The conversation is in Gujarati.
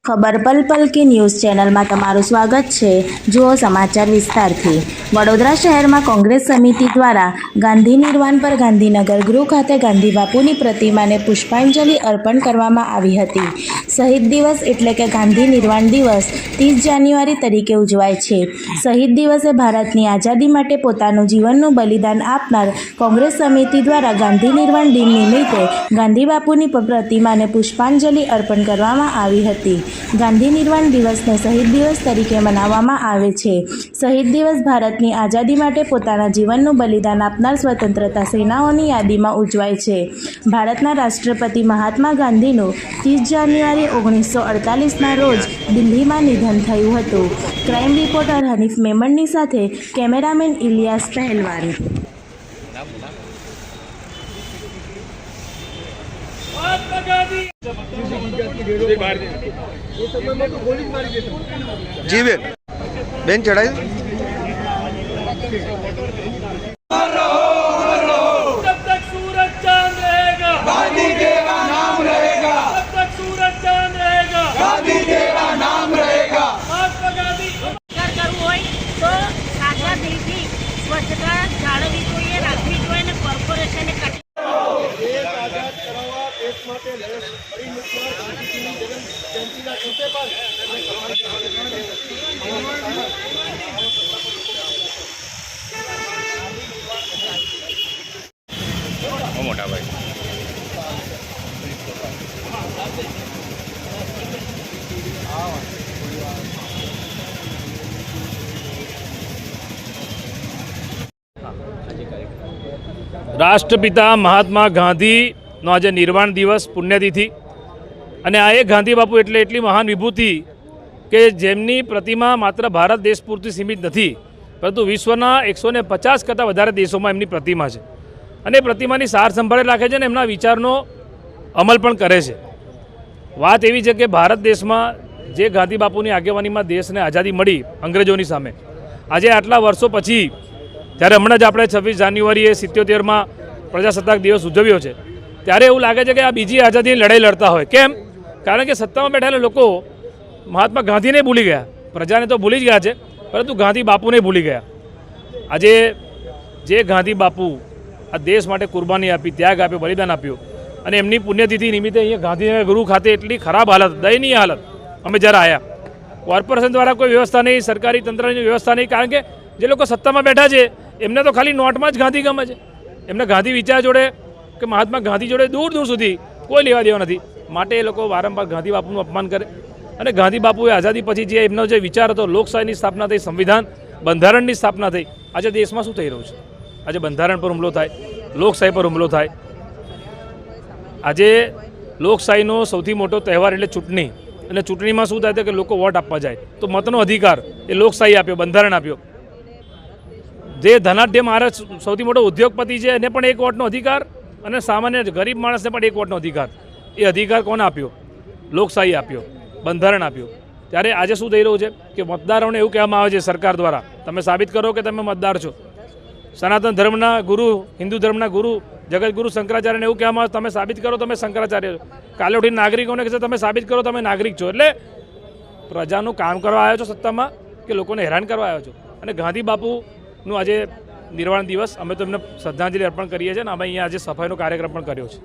ખબર પલ પલ કે ન્યૂઝ ચેનલમાં તમારું સ્વાગત છે। જુઓ સમાચાર વિસ્તારથી। વડોદરા શહેરમાં કોંગ્રેસ સમિતિ દ્વારા ગાંધી નિર્વાણ પર ગાંધીનગર ગૃહ ખાતે ગાંધી બાપુની પ્રતિમાને પુષ્પાંજલિ અર્પણ કરવામાં આવી હતી। શહીદ દિવસ એટલે કે ગાંધી નિર્વાણ દિવસ 30 જાન્યુઆરી તરીકે ઉજવાય છે। શહીદ દિવસે ભારતની આઝાદી માટે પોતાનું જીવનનું બલિદાન આપનાર કોંગ્રેસ સમિતિ દ્વારા ગાંધી નિર્વાણ દિન નિમિત્તે ગાંધી બાપુની પ્રતિમાને પુષ્પાંજલિ અર્પણ કરવામાં આવી હતી। ગાંધી નિર્વાણ દિવસને શહીદ દિવસ તરીકે મનાવવામાં આવે છે। શહીદ દિવસ ભારતની આઝાદી માટે પોતાના જીવનનું બલિદાન આપનાર સ્વતંત્રતા સેનાઓની યાદીમાં ઉજવાય છે। ભારતના રાષ્ટ્રપતિ મહાત્મા ગાંધીનું 30 જાન્યુઆરી 1948ના રોજ દિલ્હીમાં નિધન થયું હતું। ક્રાઇમ રિપોર્ટર હનીફ મેમણની સાથે કેમેરામેન ઇલિયાસ પહેલવાન। जी बेन चढ़ाई जब तक सूरज चांद रहेगा गांधी तेरा नाम रहेगा, जब तक सूरज चांद रहेगा गांधी तेरा नाम रहेगा। महात्मा गांधी કરવું હોય તો સાચા દિલથી સ્વચ્છતા જાળવવી જોઈએ, રાખવી જોઈએ અને કોર્પોરેશને मोटा भाई રાષ્ટ્રપિતા મહાત્મા ગાંધીનો આજે નિર્વાણ દિવસ પુણ્યતિથિ અને આ એક ગાંધી બાપુ એટલે એટલી મહાન વિભૂતિ કે જેમની પ્રતિમા માત્ર ભારત દેશ પૂરતી સીમિત નથી, પરંતુ વિશ્વના 150 કરતાં વધારે દેશોમાં એમની પ્રતિમા છે અને પ્રતિમાની સાર સંભાળે રાખે છે અને એમના વિચારનો અમલ પણ કરે છે। વાત એવી છે કે ભારત દેશમાં જે ગાંધી બાપુની આગેવાનીમાં દેશને આઝાદી મળી અંગ્રેજોની સામે, આજે આટલા વર્ષો પછી ત્યારે હમણાં જ આપણે 26 જાન્યુઆરીએ 77માં પ્રજાસત્તાક દિવસ ઉજવ્યો છે, ત્યારે એવું લાગે છે કે આ બીજી આઝાદીની લડાઈ લડતા હોય। કેમ? કારણ કે સત્તામાં બેઠેલા લોકો મહાત્મા ગાંધીને ભૂલી ગયા, પ્રજાને તો ભૂલી જ ગયા છે, પરંતુ ગાંધી બાપુને ભૂલી ગયા। આજે જે ગાંધી બાપુ આ દેશ માટે કુરબાની આપી, ત્યાગ આપ્યો, બલિદાન આપ્યું અને એમની પુણ્યતિથિ નિમિત્તે અહીંયા ગાંધીનગર ગૃહ ખાતે એટલી ખરાબ હાલત, દયનીય હાલત અમે જ્યારે આવ્યા, કોર્પોરેશન દ્વારા કોઈ વ્યવસ્થા નહીં, સરકારી તંત્રની વ્યવસ્થા નહીં, કારણ કે જે લોકો સત્તામાં બેઠા છે એમને તો ખાલી નોટમાં જ ગાંધી ગમે છે, એમને ગાંધી વિચાર જોડે કે મહાત્મા ગાંધી જોડે દૂર દૂર સુધી કોઈ લેવા દેવા નથી, માટે એ લોકો વારંવાર ગાંધી બાપુનું અપમાન કરે। અને ગાંધી બાપુએ આઝાદી પછી જે એમનો જે વિચાર હતો, લોકશાહીની સ્થાપના થઈ, સંવિધાન બંધારણની સ્થાપના થઈ, આજે દેશમાં શું થઈ રહ્યું છે? આજે બંધારણ પર હુમલો થાય, લોકશાહી પર હુમલો થાય। આજે લોકશાહીનો સૌથી મોટો તહેવાર એટલે ચૂંટણી, અને ચૂંટણીમાં શું થાય કે લોકો વોટ આપવા જાય, તો મતનો અધિકાર એ લોકશાહી આપ્યો, બંધારણ આપ્યો। જે ધનાઢ્ય મારે સૌથી મોટો ઉદ્યોગપતિ છે એને પણ એક વોટનો અધિકાર અને સામાન્ય ગરીબ માણસને પણ એક વોટનો અધિકાર, એ અધિકાર કોને આપ્યો? લોકશાહી આપ્યો, બંધારણ આપ્યું। ત્યારે આજે શું થઈ રહ્યું છે કે મતદારોને એવું કહેવામાં આવે છે સરકાર દ્વારા, તમે સાબિત કરો કે તમે મતદાર છો। સનાતન ધર્મના ગુરુ, હિન્દુ ધર્મના ગુરુ જગતગુરુ શંકરાચાર્યને એવું કહેવામાં આવે તમે સાબિત કરો તમે શંકરાચાર્ય છો। કાલે ઉઠીને નાગરિકોને કહેશે તમે સાબિત કરો તમે નાગરિક છો। એટલે પ્રજાનું કામ કરવા આવ્યો છો સત્તામાં કે લોકોને હેરાન કરવા આવ્યો છો? અને ગાંધી બાપુનું આજે નિર્વાણ દિવસ અમે તો એમને શ્રદ્ધાંજલિ અર્પણ કરીએ છીએ અને અમે અહીંયા આજે સફાઈનો કાર્યક્રમ પણ કર્યો છે।